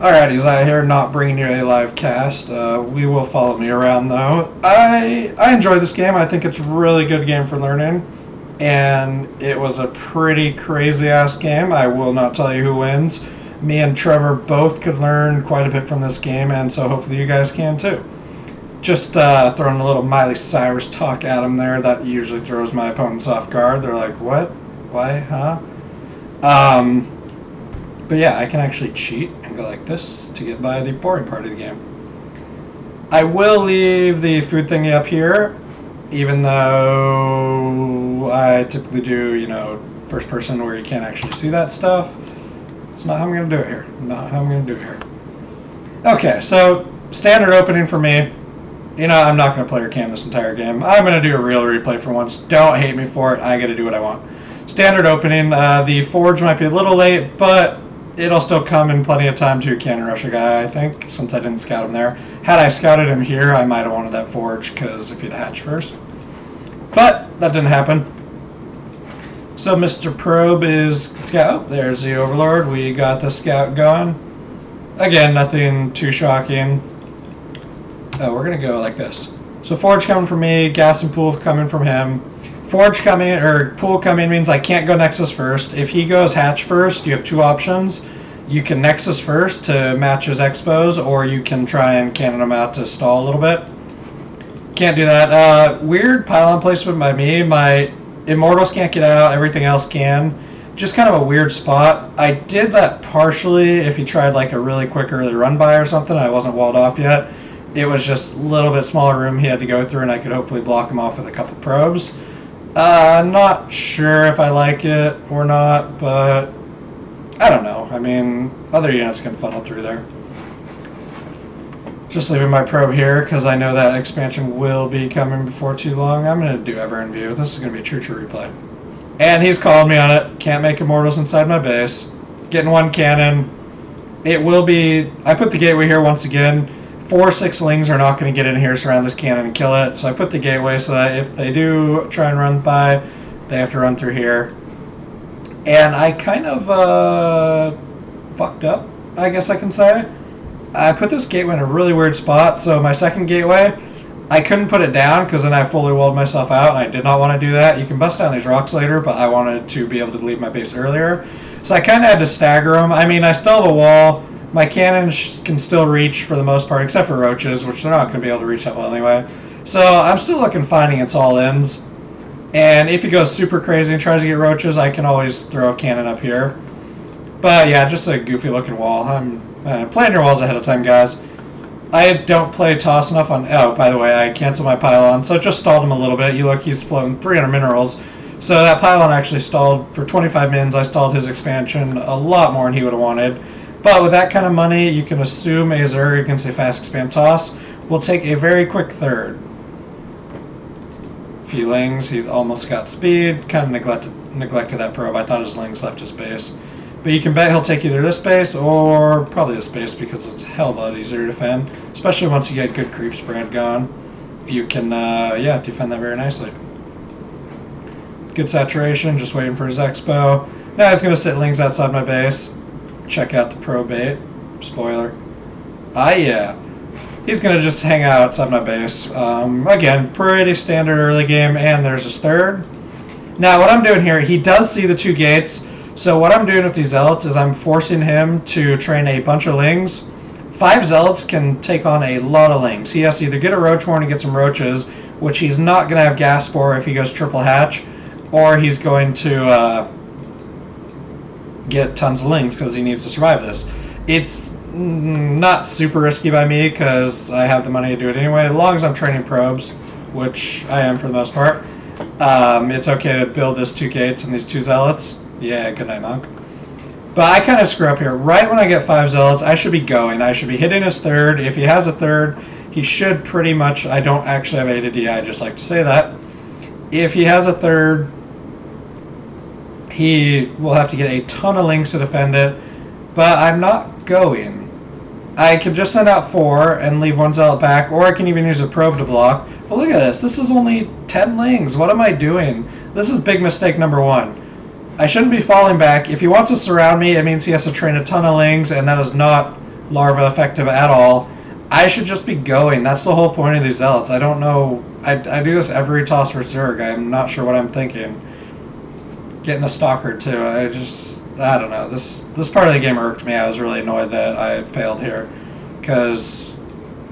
Alright, he's out here not bringing you a live cast. We will follow me around though. I enjoy this game. I think it's a really good game for learning. And it was a pretty crazy ass game. I will not tell you who wins. Me and Trevor both could learn quite a bit from this game, and so hopefully you guys can too. Just throwing a little Miley Cyrus talk at him there. That usually throws my opponents off guard. They're like, what? Why? Huh? But yeah, I can actually cheat and go like this to get by the boring part of the game. I will leave the food thingy up here, even though I typically do, you know, first person where you can't actually see that stuff. It's not how I'm going to do it here. Not how I'm going to do it here. Okay, so standard opening for me. You know, I'm not going to play or cam this entire game. I'm going to do a real replay for once. Don't hate me for it. I got to do what I want. Standard opening. The Forge might be a little late, but it'll still come in plenty of time to cannon rush a guy, I think, since I didn't scout him there. Had I scouted him here, I might have wanted that Forge, because if he'd hatch first. But that didn't happen. So Mr. Probe is scout. There's the Overlord. We got the scout going. Again, nothing too shocking. Oh, we're going to go like this. So Forge coming from me, Gas and Pool coming from him. Forge coming, or Pool coming means I can't go Nexus first. If he goes Hatch first, you have two options. You can Nexus first to match his Expos, or you can try and cannon him out to stall a little bit. Can't do that. Weird pylon placement by me. My Immortals can't get out, everything else can. Just kind of a weird spot. I did that partially if he tried like a really quick early run by or something. I wasn't walled off yet. It was just a little bit smaller room he had to go through, and I could hopefully block him off with a couple probes. Not sure if I like it or not, but I don't know. I mean, other units can funnel through there. Just leaving my probe here because I know that expansion will be coming before too long. I'm going to do Ever in View. This is going to be a true replay. And he's called me on it. Can't make Immortals inside my base. Getting one cannon. It will be... I put the gateway here once again. 4/6 lings are not going to get in here, surround this cannon, and kill it. So I put the gateway so that if they do try and run by, they have to run through here. And I kind of fucked up, I guess I can say. I put this gateway in a really weird spot. So my second gateway, I couldn't put it down because then I fully walled myself out, and I did not want to do that. You can bust down these rocks later, but I wanted to be able to leave my base earlier. So I kind of had to stagger them. I mean, I still have a wall. My cannons can still reach for the most part, except for roaches, which they're not going to be able to reach that well anyway. So I'm still looking fine against all ends. And if he goes super crazy and tries to get roaches, I can always throw a cannon up here. But yeah, just a goofy looking wall. Plan your walls ahead of time, guys. I don't play toss enough on... Oh, by the way, I canceled my pylon, so it just stalled him a little bit. You look, he's floating 300 minerals. So that pylon actually stalled for 25 mins. I stalled his expansion a lot more than he would have wanted. But with that kind of money, you can assume a Zerg against a fast expand toss will take a very quick third. Feelings, he's almost got speed. Kind of neglected that probe. I thought his lings left his base. But you can bet he'll take either this base or probably this base because it's a hell of a lot easier to defend. Especially once you get good creep spread going. You can, yeah, defend that very nicely. Good saturation, just waiting for his expo. Now he's going to sit lings outside my base. Check out the probate. Spoiler. Yeah. He's going to just hang out outside my base. Again, pretty standard early game, and there's his third. Now, what I'm doing here, he does see the two gates, so what I'm doing with these Zealots is I'm forcing him to train a bunch of lings. 5 Zealots can take on a lot of lings. He has to either get a roach horn and get some roaches, which he's not going to have gas for if he goes triple hatch, or he's going to... get tons of lings because he needs to survive this. It's not super risky by me because I have the money to do it anyway. As long as I'm training probes, which I am for the most part, it's okay to build this 2 gates and these 2 zealots. Yeah, good night, monk. But I kind of screw up here. Right when I get 5 zealots, I should be going. I should be hitting his third. If he has a third, he should pretty much... I don't actually have A to D, I just like to say that. If he has a third... he will have to get a ton of links to defend it, but I'm not going. I can just send out 4 and leave 1 zealot back, or I can even use a probe to block. But look at this. This is only 10 lings. What am I doing? This is big mistake number 1. I shouldn't be falling back. If he wants to surround me, it means he has to train a ton of lings, and that is not larva effective at all. I should just be going. That's the whole point of these zealots. I don't know. I do this every toss for Zerg. I'm not sure what I'm thinking. Getting a stalker too. I don't know. This part of the game irked me. I was really annoyed that I had failed here. Because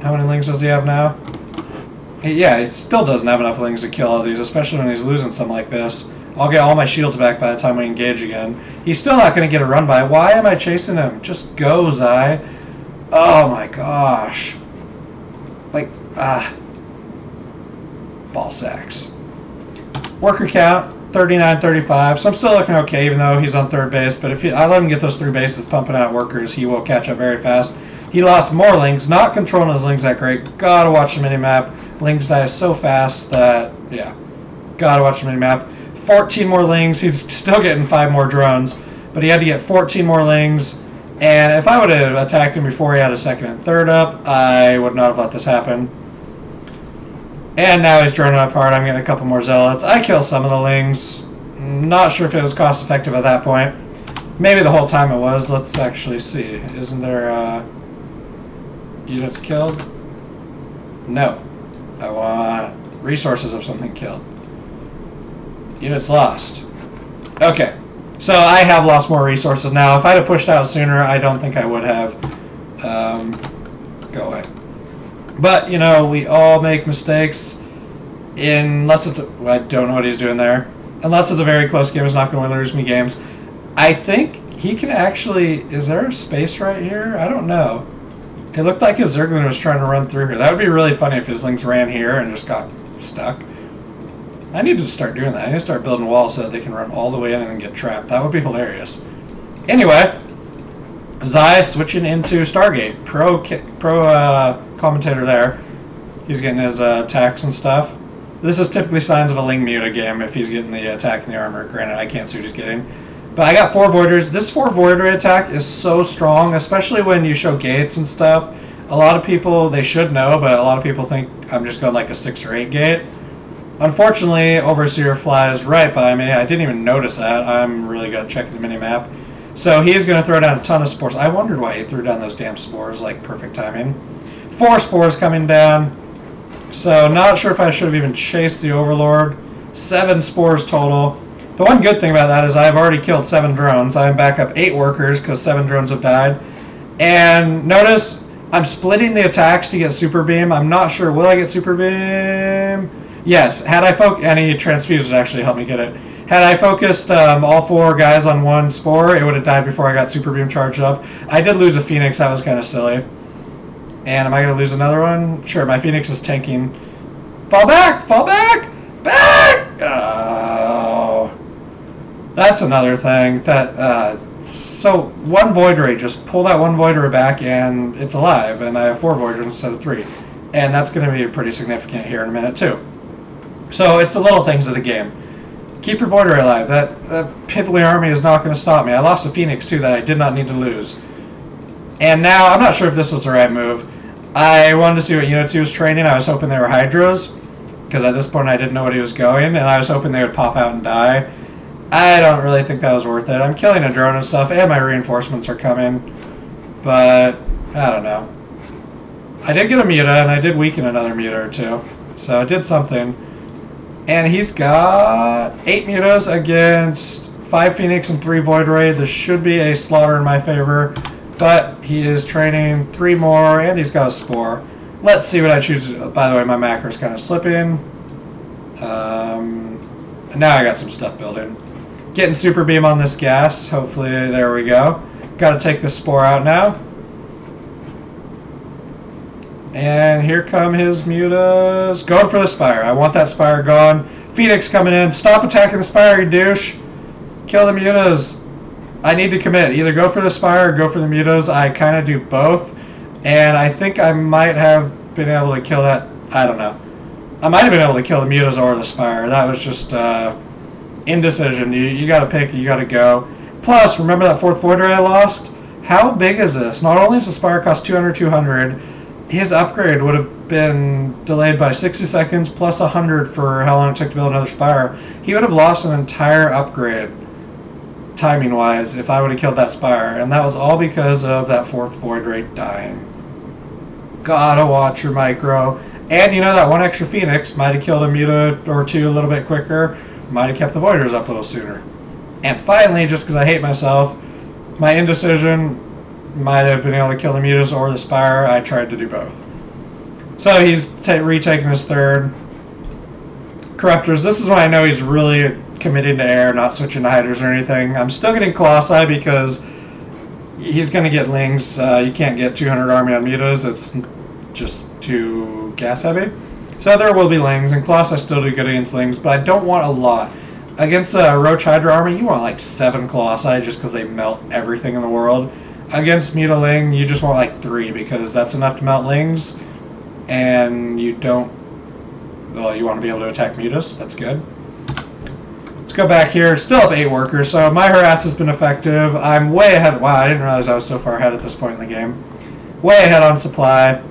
how many lings does he have now? Yeah, he still doesn't have enough lings to kill all these, especially when he's losing something like this. I'll get all my shields back by the time we engage again. He's still not going to get a run by. Why am I chasing him? Just go, Zai. Oh my gosh. Like, ball sacks. Worker count, 39, 35. So I'm still looking okay, even though he's on third base. But if I let him get those 3 bases pumping out workers, he will catch up very fast. He lost more lings, not controlling his lings that great. Gotta watch the mini-map. Lings die so fast that, yeah. Gotta watch the mini-map. 14 more lings. He's still getting 5 more drones. But he had to get 14 more lings. And if I would have attacked him before he had a second and third up, I would not have let this happen. And now he's droning apart. I'm getting a couple more zealots. I killed some of the lings. Not sure if it was cost effective at that point. Maybe the whole time it was. Let's actually see. Isn't there units killed? No. I want resources of something killed. Units lost. Okay. So I have lost more resources now. If I'd have pushed out sooner, I don't think I would have. Go away. But, you know, we all make mistakes. Unless it's... I don't know what he's doing there. Unless it's a very close game, it's not going to lose me games. I think he can actually... Is there a space right here? I don't know. It looked like his Zerglin was trying to run through here. That would be really funny if his lings ran here and just got stuck. I need to start doing that. I need to start building walls so that they can run all the way in and then get trapped. That would be hilarious. Anyway, Zai switching into Stargate. Pro commentator there. He's getting his attacks and stuff. This is typically signs of a Ling Muta game if he's getting the attack and the armor. Granted, I can't see what he's getting. But I got 4 Voiders. This 4 Voider attack is so strong, especially when you show gates and stuff. A lot of people, they should know, but a lot of people think I'm just going like a 6 or 8 gate. Unfortunately, Overseer flies right by me. I didn't even notice that. I'm really good at checking the mini-map. So he is going to throw down a ton of spores. I wondered why he threw down those damn spores, like perfect timing. 4 spores coming down. So not sure if I should have even chased the Overlord. 7 spores total. The one good thing about that is I've already killed 7 drones. I'm back up 8 workers because 7 drones have died. And notice I'm splitting the attacks to get Super Beam. I'm not sure. Will I get Super Beam? Yes. Had I any transfuses actually helped me get it. Had I focused all 4 guys on one spore, it would have died before I got Super Beam charged up. I did lose a Phoenix. That was kind of silly. And am I going to lose another one? Sure, my Phoenix is tanking. Fall back! Fall back! Back! Oh. That's another thing. So, one Void Ray, just pull that one Void Ray back and it's alive. And I have 4 Voiders instead of 3. And that's going to be pretty significant here in a minute, too. So, it's the little things of the game. Keep your Void Ray alive. That piddly army is not going to stop me. I lost a Phoenix, too, that I did not need to lose. And now, I'm not sure if this was the right move. I wanted to see what units he was training. I was hoping they were Hydras, because at this point I didn't know what he was going, and I was hoping they would pop out and die. I don't really think that was worth it. I'm killing a drone and stuff, and my reinforcements are coming, but I don't know. I did get a Muta, and I did weaken another Muta or 2, so I did something. And he's got 8 Mutas against 5 Phoenix and 3 Void Ray. This should be a slaughter in my favor. But he is training 3 more, and he's got a Spore. Let's see what I choose. By the way, my macro is kind of slipping. Now I got some stuff building. Getting Super Beam on this gas. Hopefully, there we go. Got to take this Spore out now. And here come his Mutas. Going for the Spire. I want that Spire gone. Phoenix coming in. Stop attacking the Spire, you douche. Kill the Mutas. I need to commit. Either go for the Spire or go for the Mutas. I kind of do both. And I think I might have been able to kill that. I don't know. I might have been able to kill the Mutas or the Spire. That was just indecision. You got to pick. You got to go. Plus, remember that 4th Void Ray I lost? How big is this? Not only does the Spire cost 200, his upgrade would have been delayed by 60 seconds plus 100 for how long it took to build another Spire. He would have lost an entire upgrade timing-wise, if I would have killed that Spire. And that was all because of that 4th Void Ray dying. Gotta watch your micro. And you know, that one extra Phoenix might have killed a Muta or two a little bit quicker. Might have kept the Voiders up a little sooner. And finally, just because I hate myself, my indecision might have been able to kill the Mutas or the Spire. I tried to do both. So he's retaking his 3rd. Corruptors, this is when I know he's really committing to air, not switching to hydras or anything. I'm still getting Colossi because he's going to get Lings. You can't get 200 army on Mutas. It's just too gas heavy. So there will be Lings, and Colossi still do good against Lings, but I don't want a lot. Against Roach Hydra army, you want like 7 Colossi just because they melt everything in the world. Against Muta Ling, you just want like 3 because that's enough to melt Lings, and you don't. Well, you want to be able to attack Mutas. That's good. Let's go back here. Still up 8 workers, so my harass has been effective. I'm way ahead. Wow, I didn't realize I was so far ahead at this point in the game. Way ahead on supply.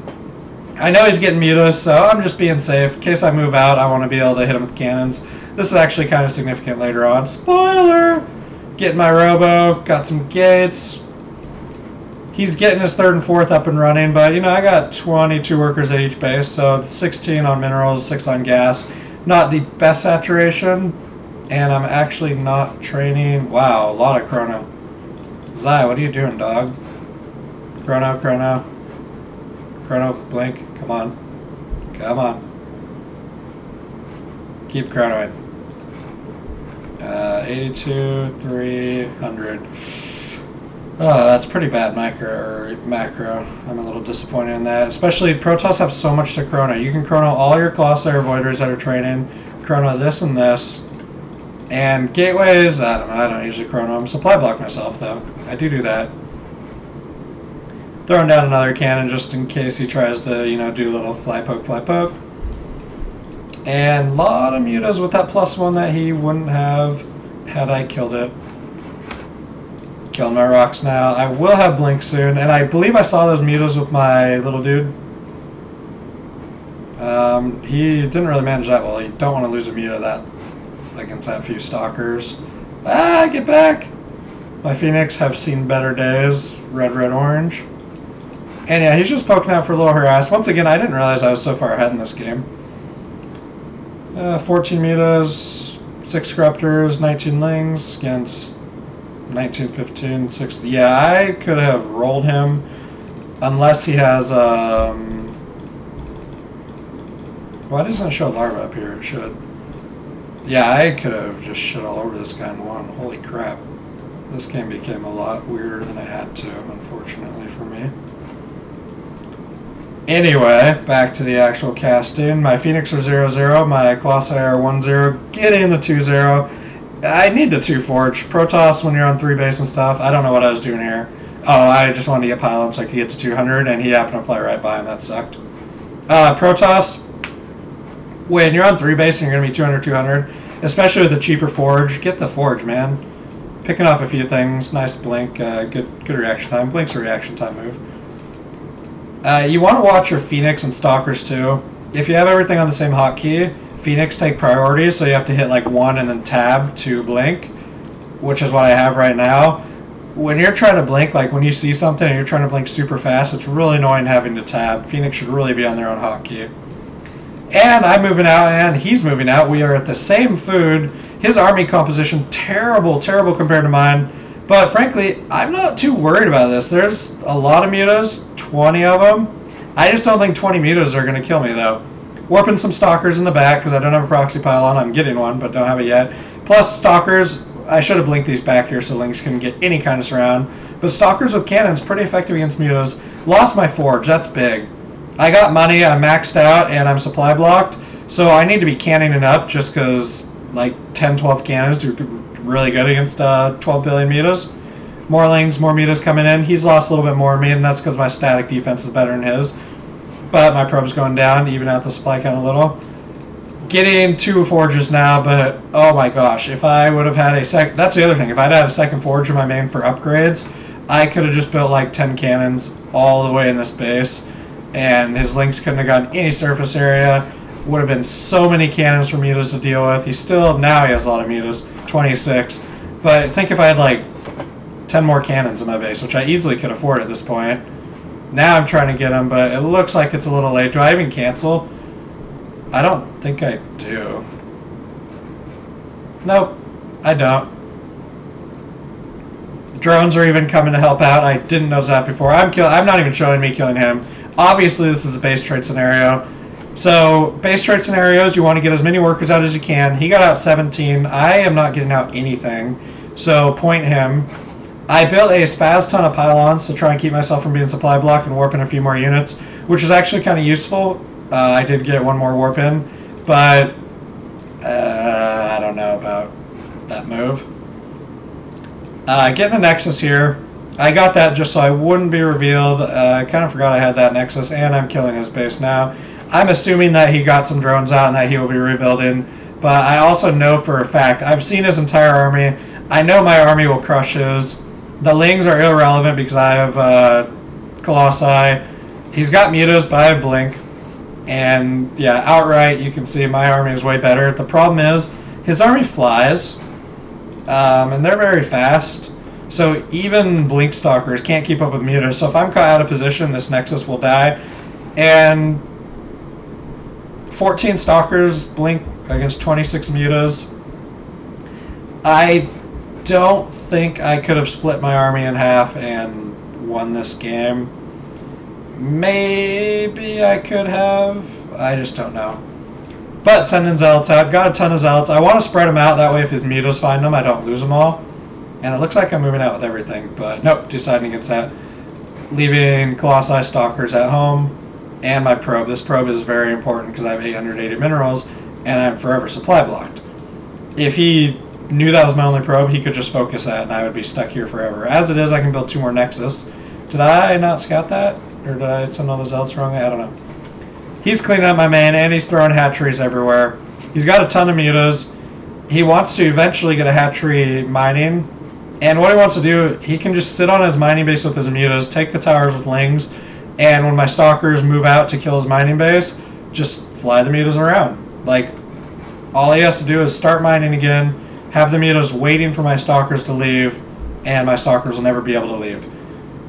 I know he's getting Mutas, so I'm just being safe. In case I move out, I want to be able to hit him with cannons. This is actually kind of significant later on. Spoiler! Getting my Robo. Got some gates. He's getting his 3rd and 4th up and running, but you know, I got 22 workers at each base, so 16 on minerals, 6 on gas. Not the best saturation, and I'm actually not training. Wow, a lot of Chrono. Zai, what are you doing, dog? Chrono, Chrono. Chrono, blink. Come on. Come on. Keep chronoing. 82, 300. Oh, that's pretty bad macro. I'm a little disappointed in that. Especially, Protoss have so much to chrono. You can chrono all your Colossi or Voiders that are training, chrono this and this. And gateways, I don't know, I don't usually chrono them. Supply block myself, though. I do that. Throwing down another cannon just in case he tries to, you know, do a little fly poke. And a lot of Mutas with that +1 that he wouldn't have had I killed it. Killing my rocks now. I will have Blink soon, and I believe I saw those Mutas with my little dude. He didn't really manage that well. You don't want to lose a Muta that against that few Stalkers. Ah, get back! My Phoenix have seen better days. Red, orange. And yeah, he's just poking out for a little harass. Once again, I didn't realize I was so far ahead in this game. 14 Mutas, 6 Corruptors, 19 Lings against 19, 15, 6. Yeah, I could have rolled him unless he has. Why doesn't it show larva up here? It should. Yeah, I could have just shit all over this guy in one. Holy crap. This game became a lot weirder than it had to, unfortunately for me. Anyway, back to the actual casting. My Phoenix are 0-0, my Colossi are 1-0, getting the 2-0. I need the 2 Forge. Protoss, when you're on 3 base and stuff, I don't know what I was doing here. Oh, I just wanted to get pylon so I could get to 200, and he happened to fly right by him. That sucked. Protoss, when you're on 3 base and you're going to be 200, 200, especially with the cheaper Forge, get the Forge, man. Picking off a few things. Nice blink. Good reaction time. Blink's a reaction time move. You want to watch your Phoenix and Stalkers too. If you have everything on the same hotkey, Phoenix take priority, so you have to hit like 1 and then tab to blink, which is what I have right now. When you're trying to blink, like when you see something and you're trying to blink super fast, it's really annoying having to tab. Phoenix should really be on their own hotkey. And I'm moving out and he's moving out. We are at the same food. His army composition, terrible compared to mine. But frankly, I'm not too worried about this. There's a lot of Mutas, 20 of them. I just don't think 20 Mutas are going to kill me, though. Warping some Stalkers in the back, because I don't have a proxy pylon. I'm getting one, but don't have it yet. Plus, Stalkers, I should have blinked these back here so Lynx can get any kind of surround. But Stalkers with cannons, pretty effective against Mutas. Lost my Forge, that's big. I got money, I'm maxed out, and I'm supply blocked. So I need to be cannoning up, just because, like, 10, 12 cannons do really good against 12 billion Mutas. More Lings, more Mutas coming in. He's lost a little bit more of me, and that's because my static defense is better than his. But my probe's going down, even out the supply count a little. Getting 2 Forges now, but oh my gosh, if I would have had a second... That's the other thing. If I'd had a second Forge in my main for upgrades, I could have just built like 10 cannons all the way in this base, and his Lynx couldn't have gotten any surface area. Would have been so many cannons for Mutas to deal with. Now he has a lot of Mutas, 26. But think if I had like 10 more cannons in my base, which I easily could afford at this point. Now I'm trying to get them, but it looks like it's a little late. Do I even cancel? I don't think I do. Nope, I don't. Drones are even coming to help out. I didn't notice that before. I'm not even showing me killing him. Obviously, this is a base trade scenario. So, base trade scenarios, you want to get as many workers out as you can. He got out 17. I am not getting out anything. So, point him. I built a spaz ton of pylons to try and keep myself from being supply blocked and warping a few more units, which is actually kind of useful. I did get one more warp in, but I don't know about that move. Getting a Nexus here. I got that just so I wouldn't be revealed. I kind of forgot I had that Nexus, and I'm killing his base now. I'm assuming that he got some drones out and that he will be rebuilding, but I also know for a fact, I've seen his entire army. I know my army will crush his. The Lings are irrelevant because I have Colossi. He's got mutas, but I have Blink. And yeah, outright, you can see my army is way better. The problem is, his army flies, and they're very fast. So even Blink Stalkers can't keep up with mutas. So if I'm caught out of position, this Nexus will die. And 14 Stalkers blink against 26 mutas. I don't think I could have split my army in half and won this game. Maybe I could have. I just don't know. But sending Zealots out. Got a ton of Zealots. I want to spread them out. That way if his mutas find them, I don't lose them all. And it looks like I'm moving out with everything. But nope, deciding against that. Leaving Colossi Stalkers at home. And my probe. This probe is very important because I have 880 minerals. And I'm forever supply blocked. If he knew that was my only probe, he could just focus that and I would be stuck here forever. As it is, I can build 2 more Nexus. Did I not scout that? Or did I send all those else wrong? I don't know. He's cleaning up my main and he's throwing hatcheries everywhere. He's got a ton of mutas. He wants to eventually get a hatchery mining. And what he wants to do, he can just sit on his mining base with his mutas, take the towers with Lings, and when my Stalkers move out to kill his mining base, just fly the mutas around. Like, all he has to do is start mining again, have the mutas waiting for my Stalkers to leave, and my Stalkers will never be able to leave.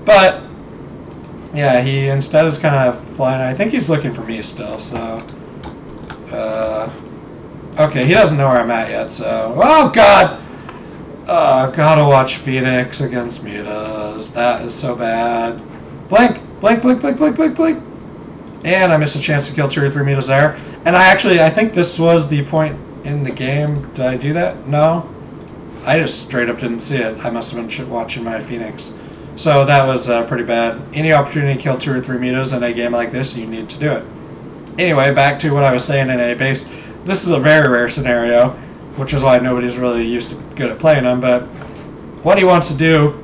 But yeah, he instead is kind of flying. I think he's looking for me still, so okay, he doesn't know where I'm at yet, so oh god, gotta watch Phoenix against mutas. That is so bad. Blink, blink, blink, blink, blink, blink, blink, and I missed a chance to kill 2 or 3 mutas there. And I think this was the point in the game. Did I do that? No, I just straight up didn't see it. I must have been watching my Phoenix. So that was pretty bad. Any opportunity to kill 2 or 3 mutas in a game like this, you need to do it. Anyway, back to what I was saying in a base. This is a very rare scenario, which is why nobody's really used to good at playing them. But what he wants to do,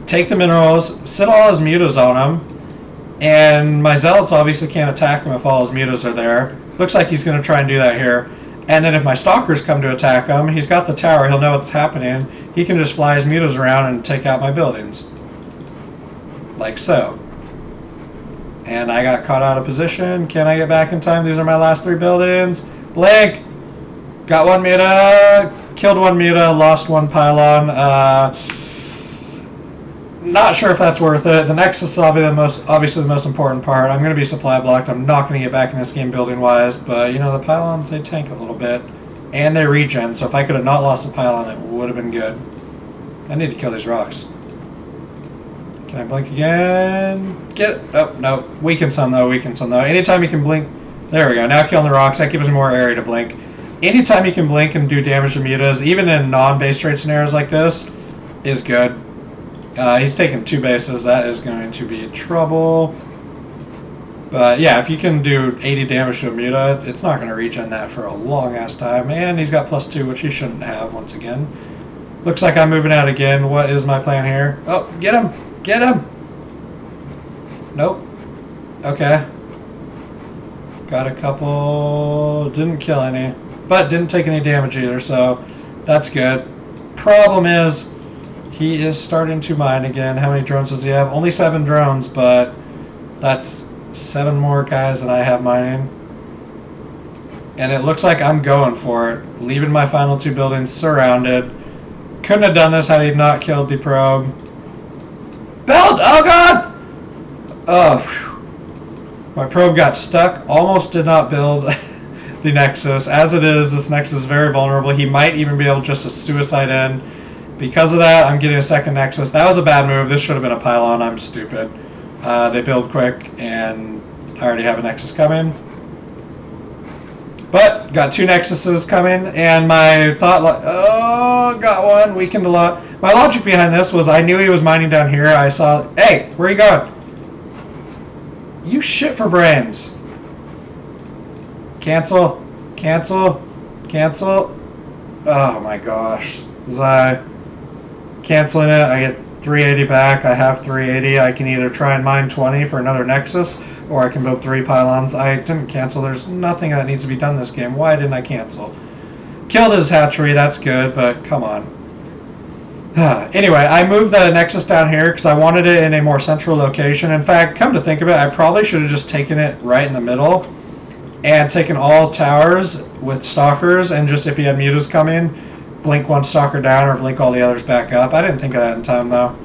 take the minerals, sit all his mutas on them, and my Zealots obviously can't attack him if all his mutas are there. Looks like he's going to try and do that here. And then if my Stalkers come to attack him, he's got the tower, he'll know what's happening. He can just fly his mutas around and take out my buildings. Like so. And I got caught out of position. Can I get back in time? These are my last 3 buildings. Blink! Got 1 muta, killed 1 muta, lost 1 pylon. Not sure if that's worth it. The Nexus is obviously the most important part. I'm going to be supply blocked. I'm not going to get back in this game building-wise, but, you know, the pylons, they tank a little bit. And they regen, so if I could have not lost the pylon, it would have been good. I need to kill these rocks. Can I blink again? Get it! Oh, no. Weaken some, though. Weaken some, though. Anytime you can blink... There we go. Now killing the rocks. That gives me more area to blink. Anytime you can blink and do damage to mutas, even in non-base trade scenarios like this, is good. He's taking 2 bases. That is going to be trouble. But yeah, if you can do 80 damage to a muta, it's not going to regen that for a long-ass time. And he's got +2, which he shouldn't have once again. Looks like I'm moving out again. What is my plan here? Oh, get him! Get him! Nope. Okay. Got a couple... Didn't kill any. But didn't take any damage either, so that's good. Problem is... He is starting to mine again. How many drones does he have? Only 7 drones, but that's 7 more guys than I have mining. And it looks like I'm going for it. Leaving my final 2 buildings surrounded. Couldn't have done this had he not killed the probe. Build! Oh god! Oh, whew. My probe got stuck. Almost did not build the Nexus. As it is, this Nexus is very vulnerable. He might even be able just to suicide in. Because of that, I'm getting a second Nexus. That was a bad move. This should have been a pylon. I'm stupid. They build quick, and I already have a Nexus coming. But, got 2 Nexuses coming, and my thought, oh, got one, weakened a lot. My logic behind this was I knew he was mining down here. I saw, hey, where are you going? You shit for brains. Cancel, cancel, cancel. Oh my gosh. Was I canceling it? I get 380 back. I have 380. I can either try and mine 20 for another Nexus, or I can build 3 pylons. I didn't cancel. There's nothing that needs to be done this game. Why didn't I cancel? Killed his hatchery. That's good, but come on. Anyway, I moved the Nexus down here because I wanted it in a more central location. In fact, come to think of it, I probably should have just taken it right in the middle and taken all towers with stalkers, and just if he had mutas coming, blink one stalker down or blink all the others back up. I didn't think of that in time though.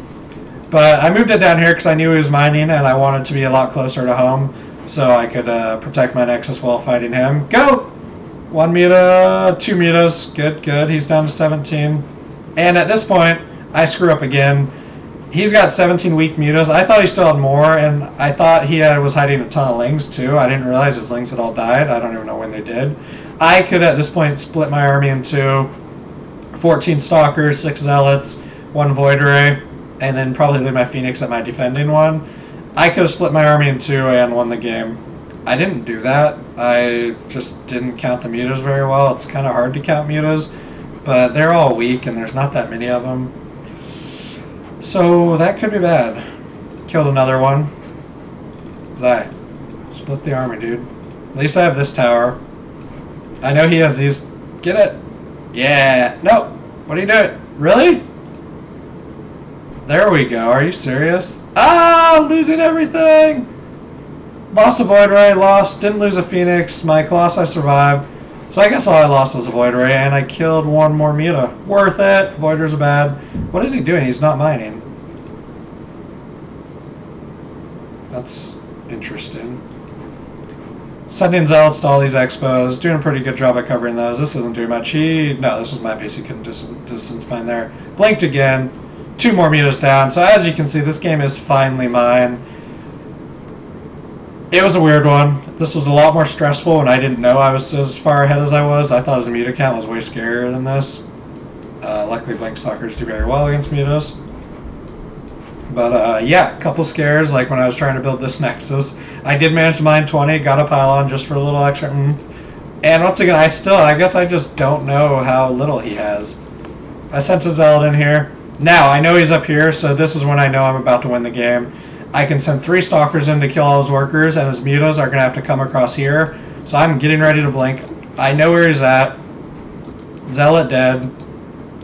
But I moved it down here because I knew he was mining and I wanted to be a lot closer to home so I could protect my Nexus while fighting him. Go! 1 muta, 2 mutas. Good, good. He's down to 17. And at this point, I screw up again. He's got 17 weak mutas. I thought he still had more, and I thought he was hiding a ton of lings too. I didn't realize his lings had all died. I don't even know when they did. I could at this point split my army into 14 stalkers, 6 zealots, 1 void ray, and then probably leave my phoenix at my defending one. I could have split my army in 2 and won the game. I didn't do that. I just didn't count the mutas very well. It's kind of hard to count mutas, but they're all weak and there's not that many of them. So that could be bad. Killed another one. Zai. Split the army, dude. At least I have this tower. I know he has these. Get it. Yeah. No. What are you doing? Really? There we go. Are you serious? Ah! Losing everything! Lost a Void Ray. Lost. Didn't lose a Phoenix. My Colossi survived. So I guess all I lost was a Void Ray, and I killed 1 more muta. Worth it. Voiders are bad. What is he doing? He's not mining. That's interesting. Sending Zealots to all these expos. Doing a pretty good job at covering those. This isn't doing much. No, this is my base. He couldn't distance mine there. Blinked again. 2 more mutas down. So as you can see, this game is finally mine. It was a weird one. This was a lot more stressful when I didn't know I was as far ahead as I was. I thought his muta count was way scarier than this. Luckily, Blink Stalkers do very well against mutas. But yeah, a couple scares, like when I was trying to build this Nexus. I did manage to mine 20, got a pylon just for a little extra. And once again, I guess I just don't know how little he has. I sent a Zealot in here. Now, I know he's up here, so this is when I know I'm about to win the game. I can send 3 stalkers in to kill all his workers, and his mutas are going to have to come across here. So I'm getting ready to blink. I know where he's at. Zealot dead.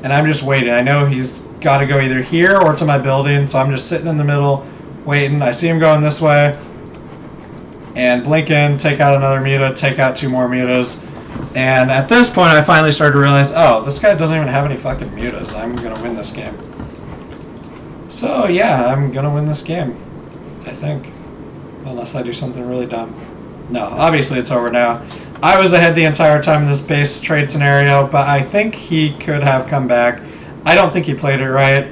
And I'm just waiting. I know he's got to go either here or to my building, so I'm just sitting in the middle, waiting. I see him going this way. And blink in, take out another muta, take out 2 more mutas. And at this point, I finally started to realize, oh, this guy doesn't even have any fucking mutas. I'm going to win this game. So, yeah, I'm going to win this game. I think. Unless I do something really dumb. No, obviously it's over now. I was ahead the entire time in this base trade scenario, but I think he could have come back. I don't think he played it right.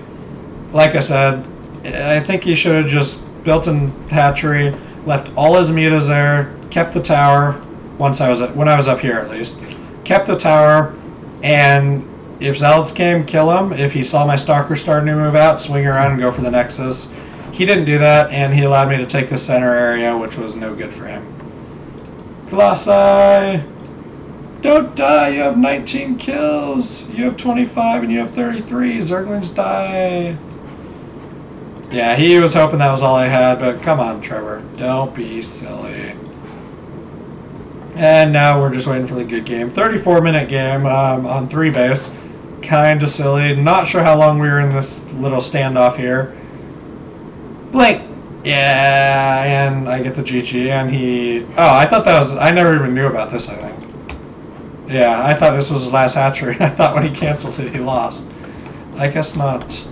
Like I said, I think he should have just built a hatchery, left all his mutas there, kept the tower, when I was up here at least. Kept the tower, and if Zealots came, kill him. If he saw my Stalker starting to move out, swing around and go for the Nexus. He didn't do that, and he allowed me to take the center area, which was no good for him. Colossi! Don't die! You have 19 kills! You have 25 and you have 33. Zerglings die! Yeah, he was hoping that was all I had, but come on, Trevor. Don't be silly. And now we're just waiting for the good game. 34-minute game on 3 base. Kinda silly. Not sure how long we were in this little standoff here. Blink! Yeah, and I get the GG, and he... Oh, I thought that was... I never even knew about this, I think. Yeah, I thought this was his last hatchery. I thought when he canceled it, he lost. I guess not.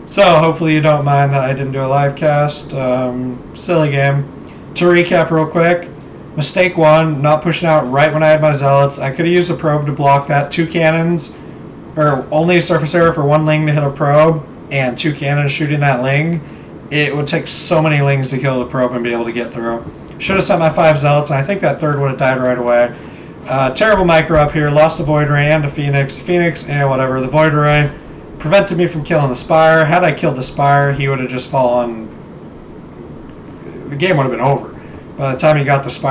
So hopefully you don't mind that I didn't do a live cast. Silly game. To recap real quick, mistake one, not pushing out right when I had my zealots. I could have used a probe to block that. 2 cannons, or only a surface area for 1 ling to hit a probe, and 2 cannons shooting that ling. It would take so many lings to kill the probe and be able to get through. Should have sent my 5 zealots, and I think that 3rd would have died right away. Terrible micro up here. Lost a Void Ray and a Phoenix. Phoenix, and whatever. The Void Ray prevented me from killing the Spire. Had I killed the Spire, he would have just fallen. The game would have been over. By the time he got the Spire.